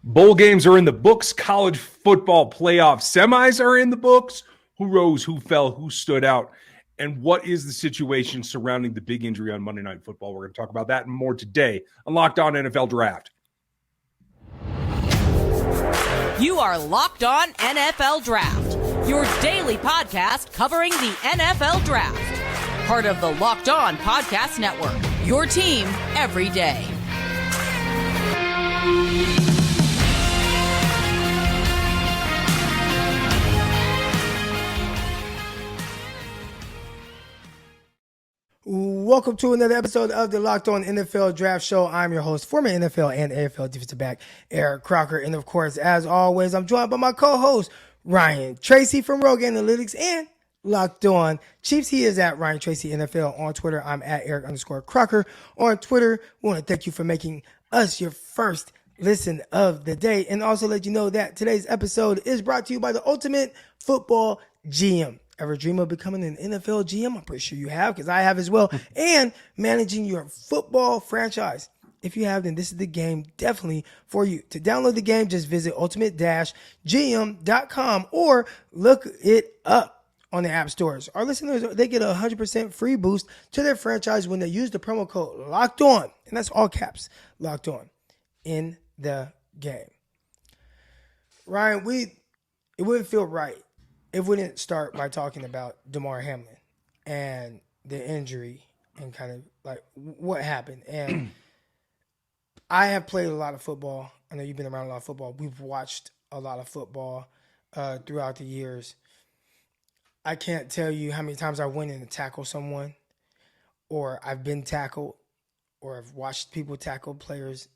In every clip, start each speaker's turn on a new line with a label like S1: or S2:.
S1: Bowl games are in the books. College football playoff semis are in the books. Who rose, who fell, who stood out, and what is the situation surrounding the big injury on Monday Night Football? We're going to talk about that and more today on Locked On NFL Draft.
S2: You are Locked On NFL Draft, your daily podcast covering the NFL Draft. Part of the Locked On Podcast Network, your team every day.
S3: Welcome to another episode of the Locked On NFL Draft Show. I'm your host, former NFL and AFL defensive back, Eric Crocker. And of course, as always, I'm joined by my co-host, Ryan Tracy from Rogue Analytics and Locked On Chiefs. He is at Ryan Tracy NFL on Twitter. I'm at Eric_Crocker on Twitter. We want to thank you for making us your first listen of the day. And also let you know that today's episode is brought to you by the Ultimate Football GM. Ever dream of becoming an NFL GM? I'm pretty sure you have, because I have as well. And managing your football franchise. If you have, then this is the game definitely for you. To download the game, just visit ultimate-gm.com or look it up on the app stores. Our listeners, they get a 100% free boost to their franchise when they use the promo code Locked On. And that's all caps, Locked On, in the game. Ryan, it wouldn't feel right if we didn't start by talking about Damar Hamlin and the injury and kind of like what happened. And I have played a lot of football. I know you've been around a lot of football. We've watched a lot of football throughout the years. I can't tell you how many times I went in to tackle someone, or I've been tackled, or I've watched people tackle players,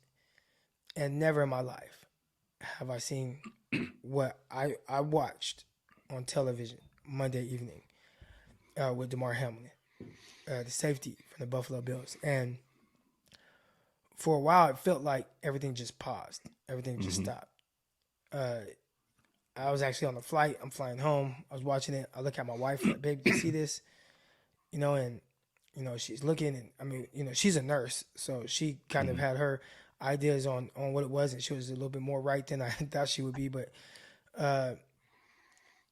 S3: and never in my life have I seen what I watched on television Monday evening with Damar Hamlin, the safety from the Buffalo Bills. And for a while, it felt like everything just paused. Everything just stopped. I was actually on the flight. I'm flying home. I was watching it. I look at my wife, like, babe, you see this? And, she's looking, and I mean, she's a nurse. So she kind of had her ideas on what it was, and she was a little bit more right than I thought she would be. But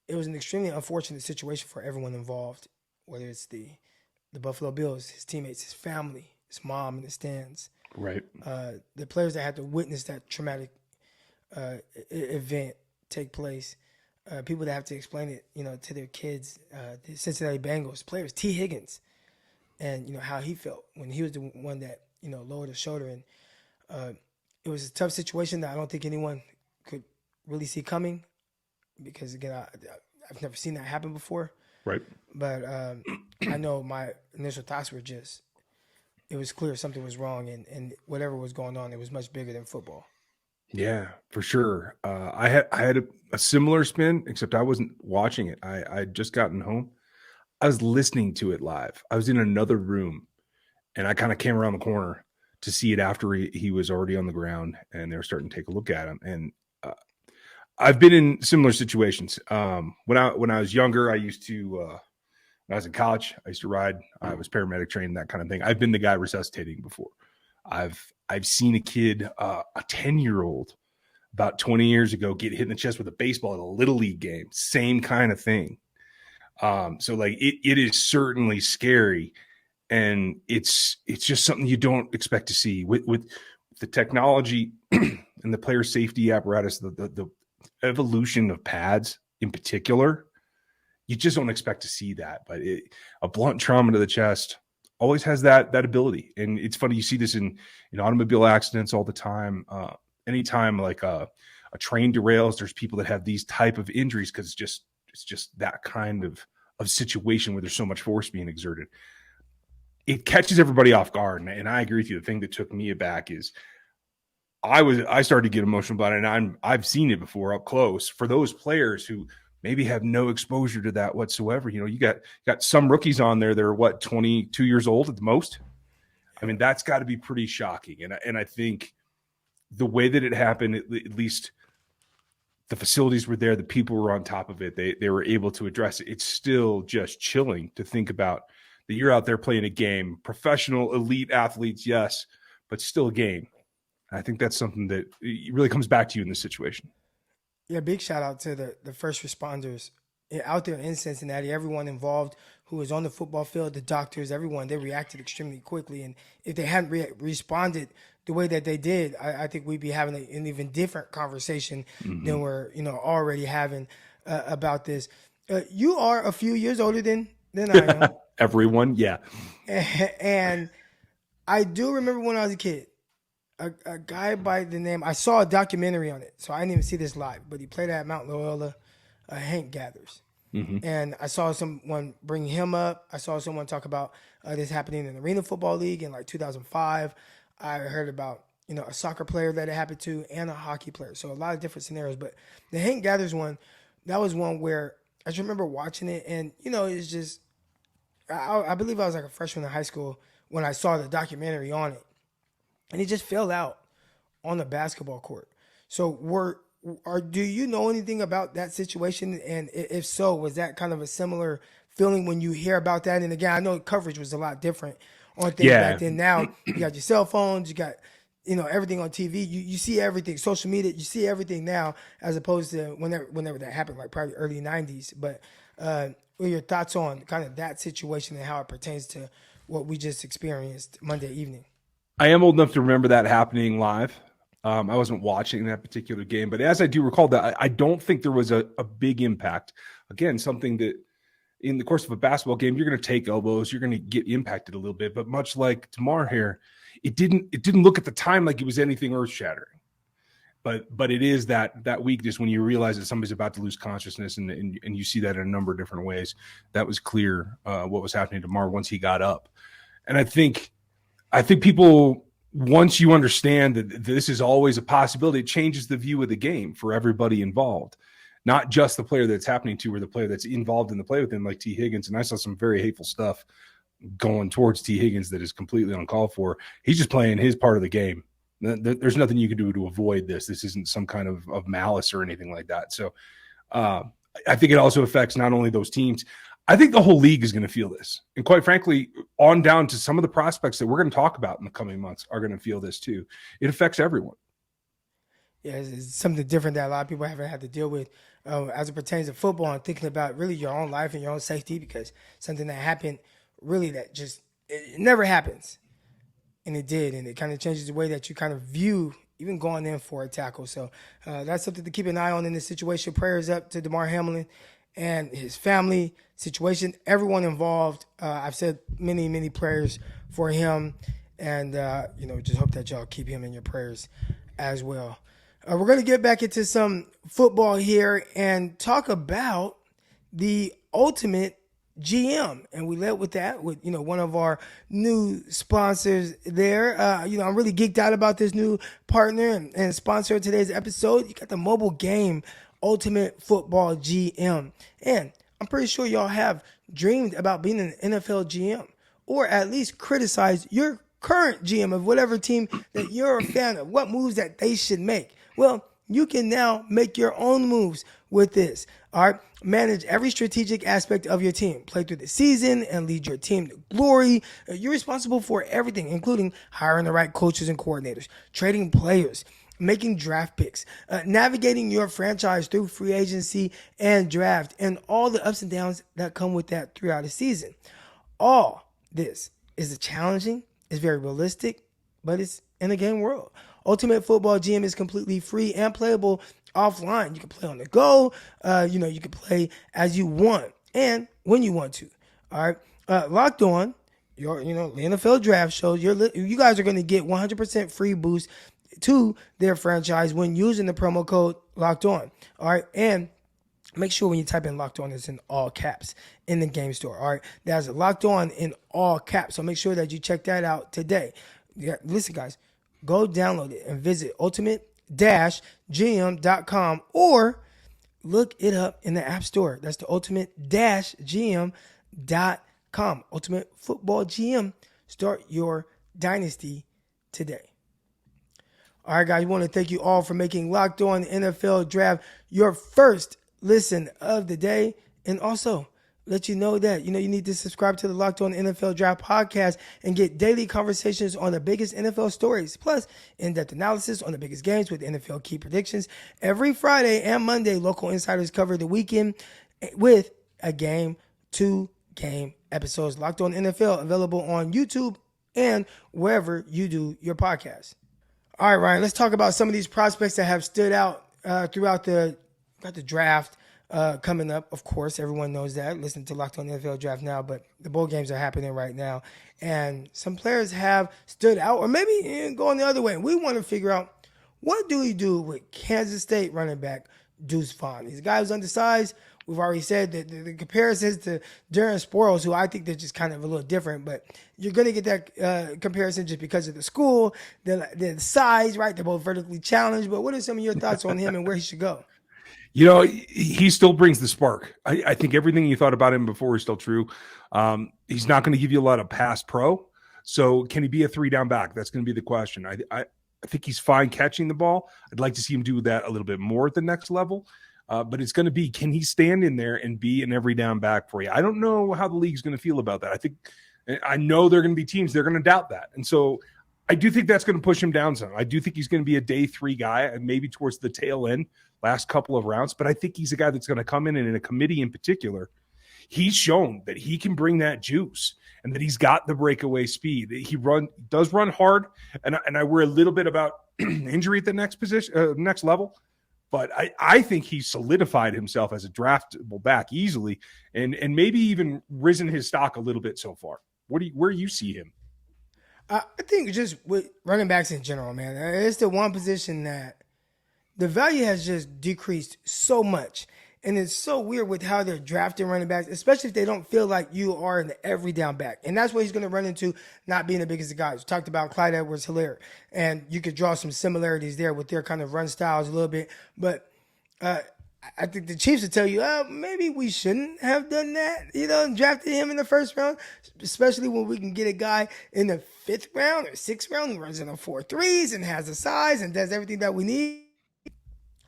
S3: it was an extremely unfortunate situation for everyone involved, whether it's the Buffalo Bills, his teammates, his family, his mom in the stands.
S1: Right.
S3: The players that had to witness that traumatic event take place. People that have to explain it, to their kids. The Cincinnati Bengals players, T. Higgins, and how he felt when he was the one that lowered his shoulder. And it was a tough situation that I don't think anyone could really see coming, because again, I've never seen that happen before.
S1: Right.
S3: But I know my initial thoughts were just, it was clear something was wrong, and whatever was going on, it was much bigger than football.
S1: Yeah, for sure. I had a similar spin, except I wasn't watching it. I'd just gotten home. I was listening to it live. I was in another room, and I kind of came around the corner to see it after he was already on the ground, and they were starting to take a look at him. And I've been in similar situations. When I was younger, I used to, when I was in college, I used to ride. I was paramedic trained, that kind of thing. I've been the guy resuscitating before. I've seen a kid, a 10-year-old, about 20 years ago, get hit in the chest with a baseball at a little league game. Same kind of thing. So like it is certainly scary, and it's just something you don't expect to see with the technology and the player safety apparatus, the evolution of pads in particular. You just don't expect to see that, but a blunt trauma to the chest always has that ability. And it's funny, you see this in automobile accidents all the time. Anytime like a train derails, there's people that have these type of injuries because it's just that kind of situation where there's so much force being exerted. It catches everybody off guard, and I agree with you. The thing that took me aback is I started to get emotional about it, and I've seen it before up close. For those players who maybe have no exposure to that whatsoever, you got some rookies on there that are 22 years old at the most. I mean, that's got to be pretty shocking. And I think the way that it happened, at least the facilities were there, the people were on top of it. They were able to address it. It's still just chilling to think about that you're out there playing a game, professional elite athletes, yes, but still a game. And I think that's something that it really comes back to you in this situation.
S3: Yeah, big shout out to the first responders out there in Cincinnati. Everyone involved who was on the football field, the doctors, everyone, they reacted extremely quickly. And if they hadn't responded the way that they did, I think we'd be having an even different conversation than we're already having about this. You are a few years older than I am.
S1: Everyone, yeah.
S3: And I do remember when I was a kid, a guy by the name, I saw a documentary on it, so I didn't even see this live, but he played at Mount Loyola, Hank Gathers. And I saw someone bring him up. I saw someone talk about this happening in the Arena Football League in like 2005. I heard about, a soccer player that it happened to and a hockey player. So a lot of different scenarios. But the Hank Gathers one, that was one where I just remember watching it. And, it's just, I believe I was like a freshman in high school when I saw the documentary on it. And he just fell out on the basketball court. So do you know anything about that situation? And if so, was that kind of a similar feeling when you hear about that? And again, I know coverage was a lot different on things back then. Now you got your cell phones, you got everything on TV. You see everything, social media. You see everything now, as opposed to whenever that happened, like probably early '90s. But what are your thoughts on kind of that situation and how it pertains to what we just experienced Monday evening?
S1: I am old enough to remember that happening live. I wasn't watching that particular game, but as I do recall that, I don't think there was a big impact. Again, something that in the course of a basketball game, you're going to take elbows, you're going to get impacted a little bit, but much like Tamar here, it didn't look at the time like it was anything earth shattering. But it is that weakness when you realize that somebody's about to lose consciousness, and you see that in a number of different ways. That was clear what was happening to Tamar once he got up, and I think people, once you understand that this is always a possibility, it changes the view of the game for everybody involved, not just the player that's happening to or the player that's involved in the play with him, like T. Higgins. And I saw some very hateful stuff going towards T. Higgins that is completely uncalled for. He's just playing his part of the game. There's nothing you can do to avoid this. This isn't some kind of malice or anything like that. So I think it also affects not only those teams. I think the whole league is going to feel this. And quite frankly, on down to some of the prospects that we're going to talk about in the coming months are going to feel this too. It affects everyone.
S3: Yeah, it's something different that a lot of people haven't had to deal with as it pertains to football, and thinking about really your own life and your own safety, because something that happened really that just it never happens. And it did, and it kind of changes the way that you kind of view even going in for a tackle. So that's something to keep an eye on in this situation. Prayers up to Damar Hamlin and his family situation, everyone involved. I've said many, many prayers for him, and just hope that y'all keep him in your prayers as well. We're going to get back into some football here and talk about the ultimate GM, and we led with that with one of our new sponsors there. I'm really geeked out about this new partner and sponsor of today's episode. You got the mobile game Ultimate Football GM, and I'm pretty sure y'all have dreamed about being an NFL GM, or at least criticize your current GM of whatever team that you're a fan of, what moves that they should make. Well, you can now make your own moves with this. All right. Manage every strategic aspect of your team. Play through the season and lead your team to glory. You're responsible for everything, including hiring the right coaches and coordinators, trading players, making draft picks, navigating your franchise through free agency and draft, and all the ups and downs that come with that throughout the season. All this is challenging, it's very realistic, but it's in a game world. Ultimate Football GM is completely free and playable offline. You can play on the go. You can play as you want and when you want to. All right. Locked On, the NFL draft shows you guys are going to get 100% free boost to their franchise when using the promo code Locked On. All right. And make sure when you type in Locked On, it's in all caps in the game store. All right. That's Locked On in all caps. So make sure that you check that out today. Yeah, listen, guys. Go download it and visit ultimate-gm.com or look it up in the App Store. That's the ultimate-gm.com. Ultimate Football GM. Start your dynasty today. All right, guys, we want to thank you all for making Locked On NFL Draft your first listen of the day. And also, let you know that, you need to subscribe to the Locked On NFL Draft podcast and get daily conversations on the biggest NFL stories, plus in-depth analysis on the biggest games with NFL key predictions. Every Friday and Monday, local insiders cover the weekend with a game, 2 game episodes. Locked On NFL, available on YouTube and wherever you do your podcast. All right, Ryan, let's talk about some of these prospects that have stood out throughout the draft coming up. Of course, everyone knows that. Listen to Locked On NFL Draft now, but the bowl games are happening right now. And some players have stood out, or maybe going the other way. We want to figure out, what do we do with Kansas State running back Deuce Vaughn? He's a guy who's undersized. We've already said that the comparisons to Darren Sproles, who I think they're just kind of a little different, but you're going to get that comparison just because of the school, the size, right? They're both vertically challenged. But what are some of your thoughts on him and where he should go?
S1: He still brings the spark. I think everything you thought about him before is still true. He's not going to give you a lot of pass pro. So can he be a 3-down back? That's going to be the question. I think he's fine catching the ball. I'd like to see him do that a little bit more at the next level. But it's going to be, can he stand in there and be an every down back for you? I don't know how the league's going to feel about that. I know there are going to be teams, they're going to doubt that. And so I do think that's going to push him down some. I do think he's going to be a day 3 guy, and maybe towards the tail end, last couple of rounds. But I think he's a guy that's going to come in, and in a committee in particular, he's shown that he can bring that juice and that he's got the breakaway speed. He does run hard, and I worry a little bit about injury at the next level. But I think he's solidified himself as a draftable back easily, and maybe even risen his stock a little bit so far. Where you see him?
S3: I think just with running backs in general, man, it's the one position that the value has just decreased so much. And it's so weird with how they're drafting running backs, especially if they don't feel like you are an every down back. And that's what he's going to run into, not being the biggest of guys. We talked about Clyde Edwards-Helaire, and you could draw some similarities there with their kind of run styles a little bit. But I think the Chiefs would tell you, maybe we shouldn't have done that, and drafted him in the first round, especially when we can get a guy in the 5th round or 6th round who runs in the 4.3s and has the size and does everything that we need.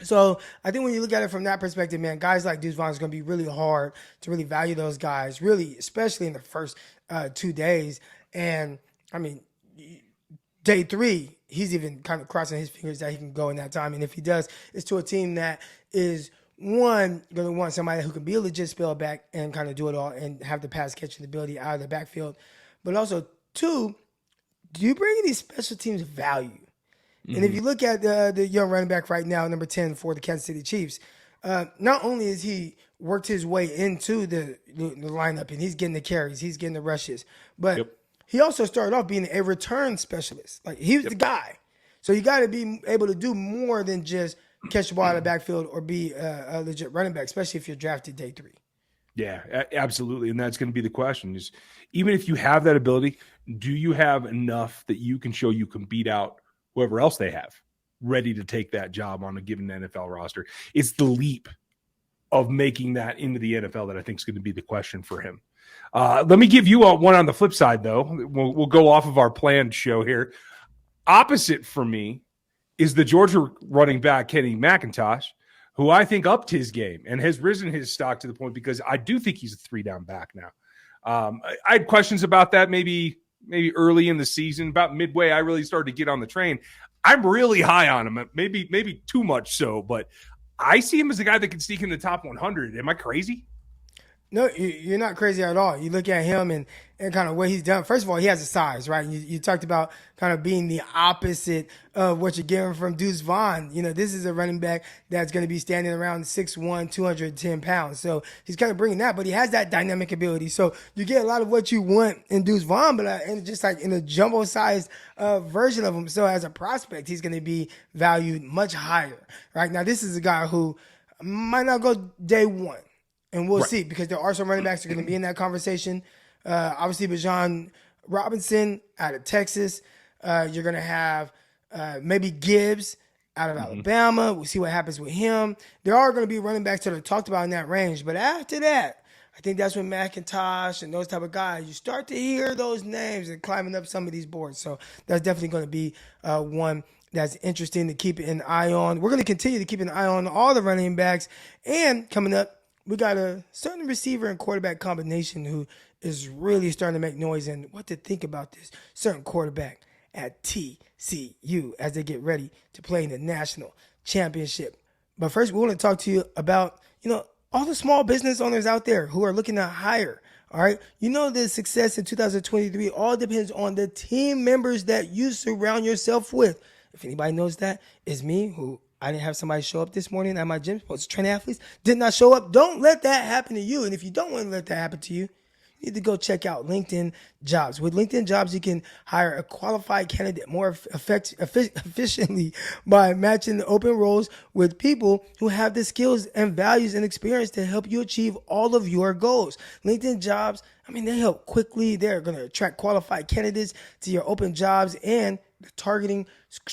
S3: So I think when you look at it from that perspective, man, guys like Deuce Vaughn is going to be really hard to really value those guys, really, especially in the first 2 days. And, I mean, day 3, he's even kind of crossing his fingers that he can go in that time. And if he does, it's to a team that is, one, going to want somebody who can be a legit spell back and kind of do it all and have the pass catching ability out of the backfield. But also, 2, do you bring any special teams value? And if you look at the young running back right now, number 10 for the Kansas City Chiefs, not only has he worked his way into the lineup and he's getting the carries, he's getting the rushes, but he also started off being a return specialist. Like, he was the guy. So you got to be able to do more than just catch the ball out of the backfield or be a legit running back, especially if you're drafted day 3.
S1: Yeah, absolutely. And that's going to be the question is, even if you have that ability, do you have enough that you can show you can beat out whoever else they have ready to take that job on a given NFL roster? It's the leap of making that into the NFL that I think is going to be the question for him. Let me give you one on the flip side, though. We'll go off of our planned show here. Opposite for me is the Georgia running back, Kenny McIntosh, who I think upped his game and has risen his stock to the point because I do think he's a 3-down back now. I had questions about that maybe early in the season. About midway, I really started to get on the train. I'm really high on him, maybe too much so, but I see him as a guy that can sneak in the top 100. Am I crazy?
S3: No, you're not crazy at all. You look at him and kind of what he's done. First of all, he has a size, right? You talked about kind of being the opposite of what you're getting from Deuce Vaughn. This is a running back that's going to be standing around 6'1", 210 pounds. So he's kind of bringing that, but he has that dynamic ability. So you get a lot of what you want in Deuce Vaughn, but and just like in a jumbo-sized version of him. So as a prospect, he's going to be valued much higher, right? Now, this is a guy who might not go day 1. And we'll see, because there are some running backs that are going to be in that conversation. Obviously, Bijan Robinson out of Texas. You're going to have maybe Gibbs out of Alabama. We'll see what happens with him. There are going to be running backs that are talked about in that range. But after that, I think that's when McIntosh and those type of guys, you start to hear those names and climbing up some of these boards. So that's definitely going to be one that's interesting to keep an eye on. We're going to continue to keep an eye on all the running backs. And coming up, we got a certain receiver and quarterback combination who is really starting to make noise, and what to think about this certain quarterback at TCU as they get ready to play in the national championship. But first, we want to talk to you about, all the small business owners out there who are looking to hire. All right. The success in 2023 all depends on the team members that you surround yourself with. If anybody knows that, it's me, who I didn't have somebody show up this morning at my gym, supposed to train athletes, did not show up. Don't let that happen to you. And if you don't want to let that happen to you, you need to go check out LinkedIn Jobs. With LinkedIn Jobs, you can hire a qualified candidate more efficiently by matching the open roles with people who have the skills and values and experience to help you achieve all of your goals. LinkedIn Jobs, they help quickly. They're going to attract qualified candidates to your open jobs and the targeting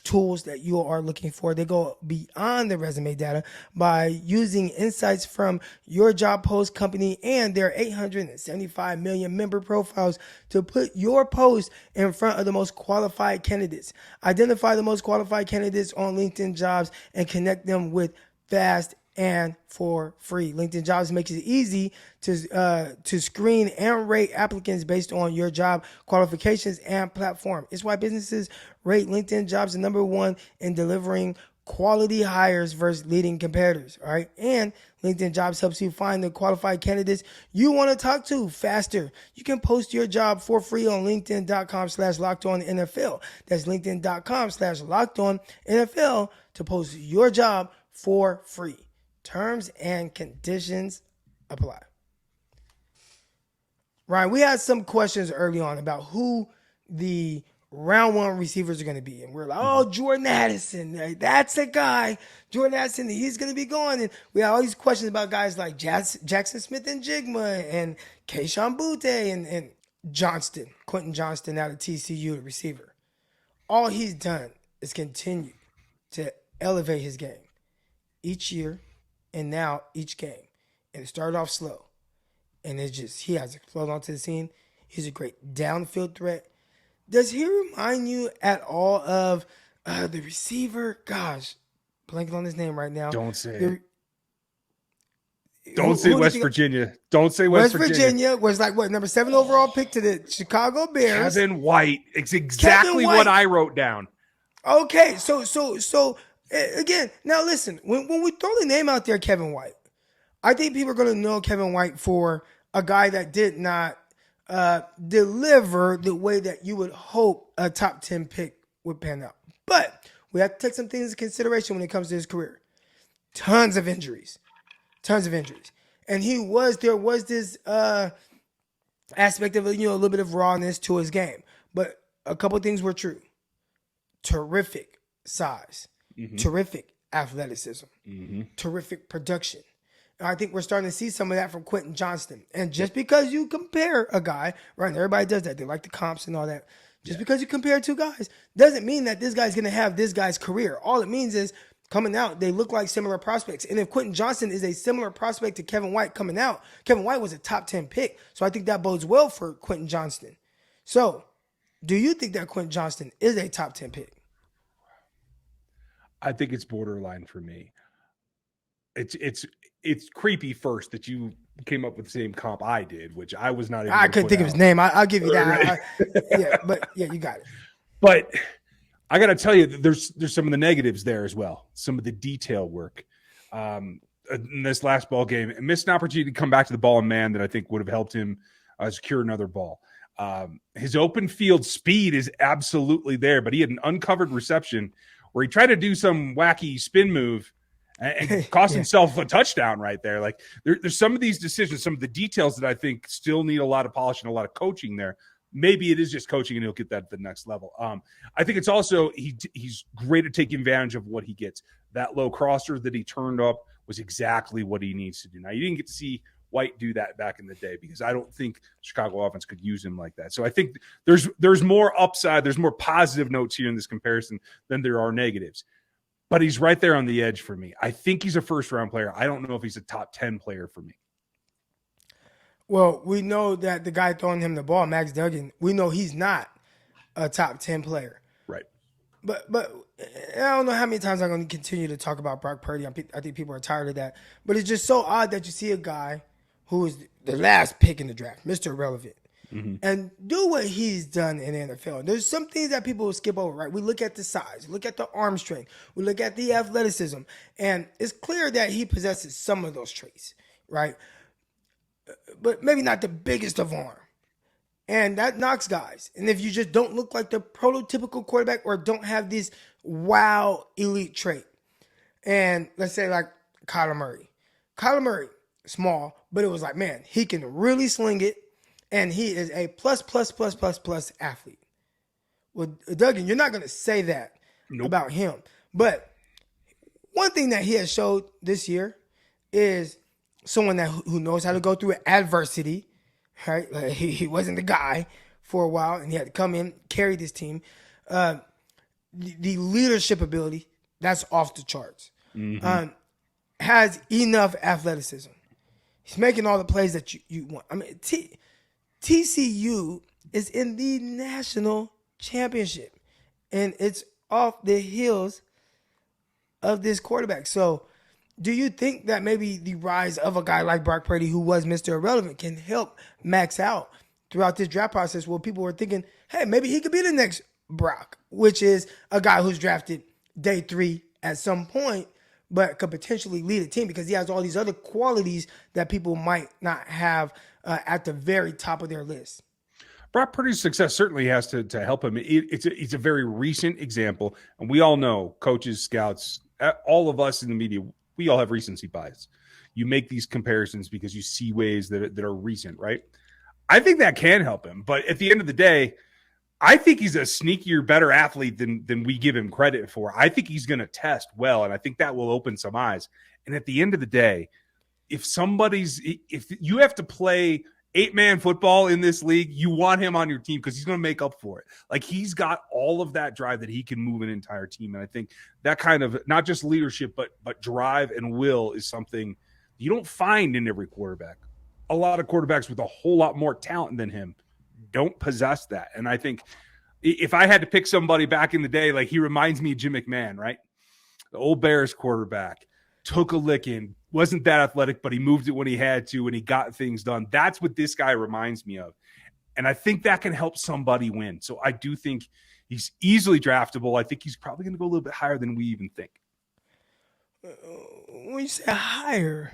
S3: tools that you are looking for. They go beyond the resume data by using insights from your job post, company, and their 875 million member profiles to put your post in front of the most qualified candidates. Identify the most qualified candidates on LinkedIn Jobs and connect them with fast and for free. LinkedIn Jobs makes it easy to screen and rate applicants based on your job qualifications and platform. It's why businesses rate LinkedIn Jobs the number one in delivering quality hires versus leading competitors. All right. And LinkedIn Jobs helps you find the qualified candidates you want to talk to faster. You can post your job for free on LinkedIn.com/LockedOnNFL. That's LinkedIn.com/LockedOnNFL to post your job for free. Terms and conditions apply. Ryan, we had some questions early on about who the round one receivers are going to be. And we're like, Jordan Addison, that's the guy. Jordan Addison, he's going to be going. And we had all these questions about guys like Jackson Smith and Jigma and Kayshon Boutte and Johnston, Quentin Johnston out of TCU, the receiver. All he's done is continue to elevate his game each year. And now each game. And it started off slow. And he has exploded onto the scene. He's a great downfield threat. Does he remind you at all of the receiver? Gosh, blanking on his name right now.
S1: Don't say it. Don't say West Virginia. Don't say West Virginia.
S3: Was number 7 overall pick to the Chicago Bears.
S1: Kevin White. It's exactly what I wrote down.
S3: Okay, so again, now listen, when we throw the name out there, Kevin White, I think people are going to know Kevin White for a guy that did not deliver the way that you would hope a top 10 pick would pan out. But we have to take some things into consideration when it comes to his career. Tons of injuries. And there was this aspect of, a little bit of rawness to his game. But a couple of things were true. Terrific size. Mm-hmm. Terrific athleticism, terrific production. And I think we're starting to see some of that from Quentin Johnston. And just because you compare a guy, right? Everybody does that. They like the comps and all that. Just because you compare two guys doesn't mean that this guy's going to have this guy's career. All it means is coming out, they look like similar prospects. And if Quentin Johnston is a similar prospect to Kevin White coming out, Kevin White was a top 10 pick. So I think that bodes well for Quentin Johnston. So do you think that Quentin Johnston is a top 10 pick?
S1: I think it's borderline for me. It's creepy first that you came up with the same comp I did, which I was not even.
S3: I couldn't think of his name. I'll give you that. You got it.
S1: But I got to tell you, there's some of the negatives there as well. Some of the detail work in this last ball game, missed an opportunity to come back to the ball and man that I think would have helped him secure another ball. His open field speed is absolutely there, but he had an uncovered reception where he tried to do some wacky spin move and cost himself a touchdown right there. Like there's some of these decisions, some of the details that I think still need a lot of polish and a lot of coaching there. Maybe it is just coaching and he'll get that at the next level. I think it's also, he's great at taking advantage of what he gets. That low crosser that he turned up was exactly what he needs to do. Now, you didn't get to see White do that back in the day because I don't think Chicago offense could use him like that. So I think there's more upside, there's more positive notes here in this comparison than there are negatives. But he's right there on the edge for me. I think he's a first-round player. I don't know if he's a top 10 player for me.
S3: Well, we know that the guy throwing him the ball, Max Duggan, we know he's not a top 10 player.
S1: Right.
S3: But I don't know how many times I'm going to continue to talk about Brock Purdy. I think people are tired of that. But it's just so odd that you see a guy who is the last pick in the draft, Mr. Irrelevant, and do what he's done in the NFL. There's some things that people will skip over, right? We look at the size, look at the arm strength, we look at the athleticism, and it's clear that he possesses some of those traits, right? But maybe not the biggest of arm. And that knocks guys. And if you just don't look like the prototypical quarterback or don't have this wow elite trait, and let's say like Kyler Murray. Kyler Murray, small, but it was like, man, he can really sling it, and he is a plus athlete. Well, Duggan, you're not going to say that about him. But one thing that he has showed this year is someone who knows how to go through adversity, right? Like he wasn't the guy for a while, and he had to come in, carry this team. The leadership ability, that's off the charts. Has enough athleticism. He's making all the plays that you want. I mean, TCU is in the national championship, and it's off the heels of this quarterback. So do you think that maybe the rise of a guy like Brock Purdy, who was Mr. Irrelevant, can help max out throughout this draft process where people were thinking, hey, maybe he could be the next Brock, which is a guy who's drafted day 3 at some point, but could potentially lead a team because he has all these other qualities that people might not have at the very top of their list.
S1: Brock Purdy's success certainly has to help him. It's a very recent example, and we all know, coaches, scouts, all of us in the media, we all have recency bias. You make these comparisons because you see ways that are recent, right? I think that can help him, but at the end of the day, I think he's a sneakier, better athlete than we give him credit for. I think he's going to test well, and I think that will open some eyes. And at the end of the day, if you have to play 8-man football in this league, you want him on your team because he's going to make up for it. Like, he's got all of that drive that he can move an entire team. And I think that kind of not just leadership, but drive and will is something you don't find in every quarterback. A lot of quarterbacks with a whole lot more talent than him don't possess that. And I think if I had to pick somebody back in the day, like, he reminds me of Jim McMahon, right? The old Bears quarterback, took a licking, wasn't that athletic, but he moved it when he had to, and he got things done. That's what this guy reminds me of. And I think that can help somebody win. So I do think he's easily draftable. I think he's probably going to go a little bit higher than we even think.
S3: When you say higher,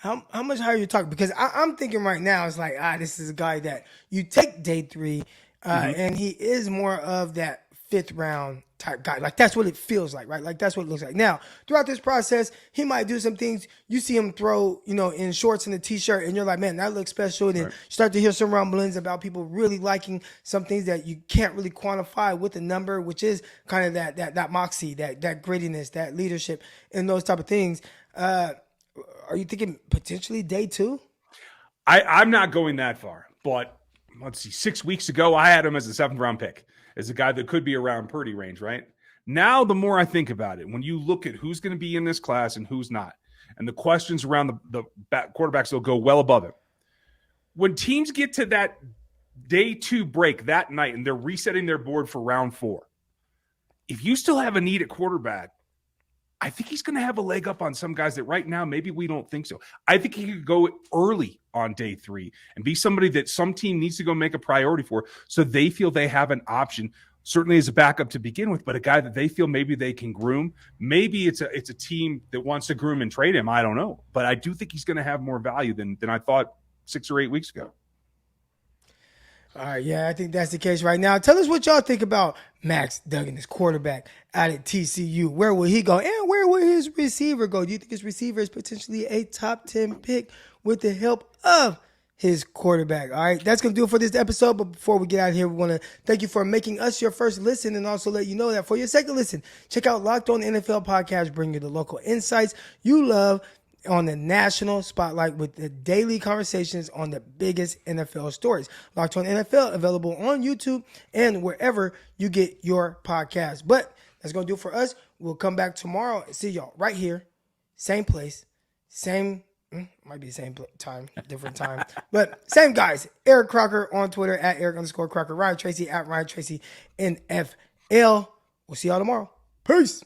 S3: how much higher are you talking? Because I'm thinking right now, it's like, this is a guy that you take day 3, and he is more of that 5th round type guy. Like, that's what it feels like, right? Like, that's what it looks like. Now, throughout this process, he might do some things. You see him throw, in shorts and a t-shirt, and you're like, man, that looks special. And then you start to hear some rumblings about people really liking some things that you can't really quantify with a number, which is kind of that moxie, that grittiness, that leadership, and those type of things. Are you thinking potentially day 2?
S1: I'm not going that far, but let's see. 6 weeks ago, I had him as a 7th round pick, as a guy that could be around Purdy range, right? Now, the more I think about it, when you look at who's going to be in this class and who's not, and the questions around the quarterbacks will go well above it. When teams get to that day 2 break that night and they're resetting their board for round 4, if you still have a need at quarterback, I think he's going to have a leg up on some guys that right now maybe we don't think so. I think he could go early on day 3 and be somebody that some team needs to go make a priority for, so they feel they have an option, certainly as a backup to begin with, but a guy that they feel maybe they can groom. Maybe it's a team that wants to groom and trade him. I don't know. But I do think he's going to have more value than I thought 6 or 8 weeks ago.
S3: All right, yeah, I think that's the case right now. Tell us what y'all think about Max Duggan, this quarterback out at TCU. Where will he go, and where will his receiver go? Do you think his receiver is potentially a top 10 pick with the help of his quarterback? All right, that's going to do it for this episode. But before we get out of here, we want to thank you for making us your first listen, and also let you know that for your second listen, check out Locked On NFL Podcast, bringing you the local insights you love on the national spotlight with the daily conversations on the biggest NFL stories. Locked On NFL, available on YouTube and wherever you get your podcast. But that's going to do it for us. We'll come back tomorrow and see y'all right here. Same place, might be the same time, different time. But same guys. Eric Crocker on Twitter at Eric_Crocker. Ryan Tracy at Ryan Tracy NFL. We'll see y'all tomorrow. Peace.